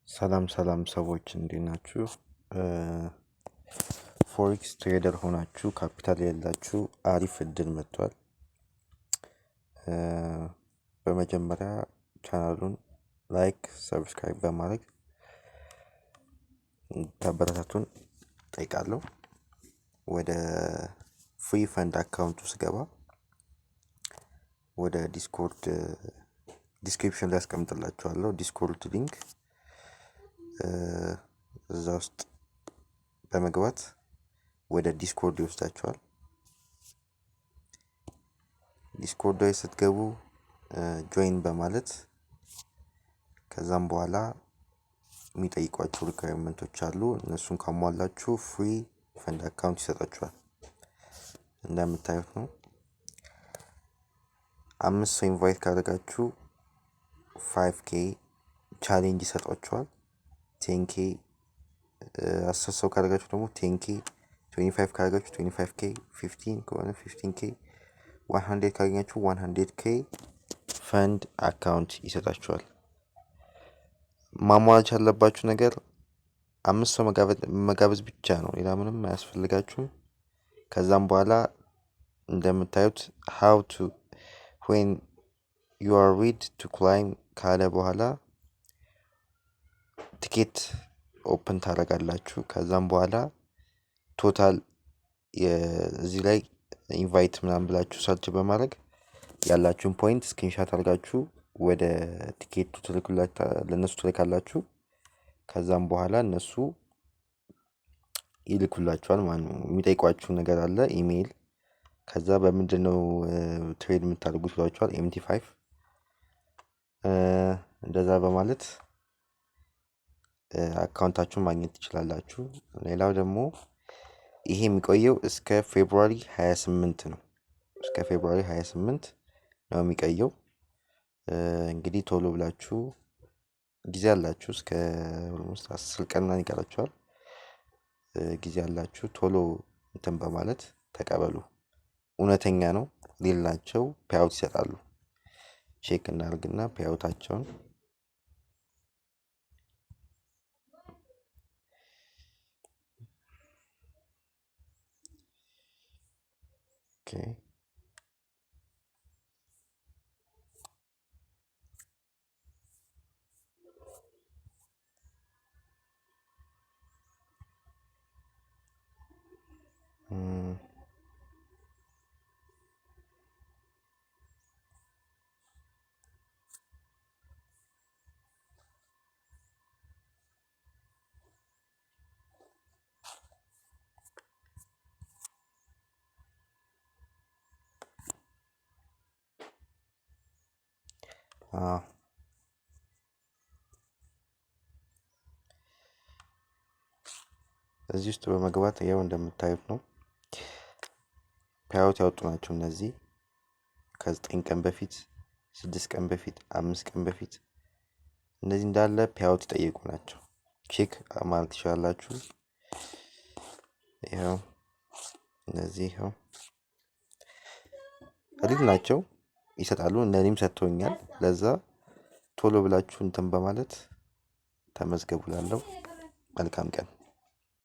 ሰላም ሰዎች እንዴት ናችሁ? ፎሬክስ ትሬደር ሆናችሁ ካፒታል ያላችሁ አሪፍ እድል መጥቷል። በመጀመሪያ ቻናሉን ላይክ፣ ሰብስክራይብ በማድረግ ተበረታቱን ጠይቃለሁ። ወደ ፍሪ ፈንድ አካውንቱ ስገባ ወደ ዲስኮርድ ዲስክሪፕሽን ላይ አስቀምጥላችኋለሁ ዲስኮርድ ሊንክ እዛ ውስጥ በመግባት ወደ ዲስኮርድ ይወስዳችኋል። ዲስኮርድ ላይ ስትገቡ ጆይን በማለት ከዛም በኋላ የሚጠይቋችሁ ሪኳየርመንቶች አሉ። እነሱን ካሟላችሁ ፍሪ ፈንድ አካውንት ይሰጣችኋል። እንደምታዩት ነው። 5 ሰው ኢንቫይት ካደረጋችሁ 5k ቻሌንጅ ይሰጣችኋል። 10k 10 ሰው ካደረጋችሁ ደግሞ 10k 25 ካደረጋችሁ 25k 15 ከሆነ 15k 100 ካገኛችሁ 100k ፈንድ አካውንት ይሰጣችኋል። ማሟላት ያለባችሁ ነገር 5 ሰው መጋበዝ ብቻ ነው። ሌላ ምንም አያስፈልጋችሁም። ከዛም በኋላ እንደምታዩት how to when you are ready to climb ካለ በኋላ ቲኬት ኦፕን ታደርጋላችሁ። ከዛም በኋላ ቶታል እዚህ ላይ ኢንቫይት ምናምን ብላችሁ ሰርች በማድረግ ያላችሁን ፖይንት ስክሪንሻት አድርጋችሁ ወደ ቲኬቱ ለነሱ ትልካላችሁ። ከዛም በኋላ እነሱ ይልኩላችኋል ማለት ነው። የሚጠይቋችሁ ነገር አለ፣ ኢሜይል። ከዛ በምንድነው ትሬድ የምታደርጉት ብሏችኋል። MT5 እንደዛ በማለት አካውንታችሁን ማግኘት ትችላላችሁ። ሌላው ደግሞ ይሄ የሚቆየው እስከ ፌብሩዋሪ 28 ነው። እስከ ፌብሩዋሪ 28 ነው የሚቆየው። እንግዲህ ቶሎ ብላችሁ ጊዜ አላችሁ። እስከ ኦልሞስት 10 ቀን ምናምን ይቀራችኋል። ጊዜ አላችሁ። ቶሎ እንትን በማለት ተቀበሉ። እውነተኛ ነው። ሌላቸው ፔይአውት ይሰጣሉ። ቼክ እናድርግና ፔይአውታቸውን ኦኬ እዚህ ውስጥ በመግባት ያው እንደምታዩት ነው። ፔይአውት ያወጡ ናቸው እነዚህ ከ9 ቀን በፊት፣ 6 ቀን በፊት፣ 5 ቀን በፊት እነዚህ እንዳለ ፔይአውት ይጠይቁ ናቸው። ቼክ ማለት ትችላላችሁ። ይሄው እነዚህ ይሄው አሪፍ ናቸው፣ ይሰጣሉ። እነዚህም ሰጥቶኛል። ለዛ ቶሎ ብላችሁ እንትን በማለት ተመዝገቡ። ላለው መልካም ቀን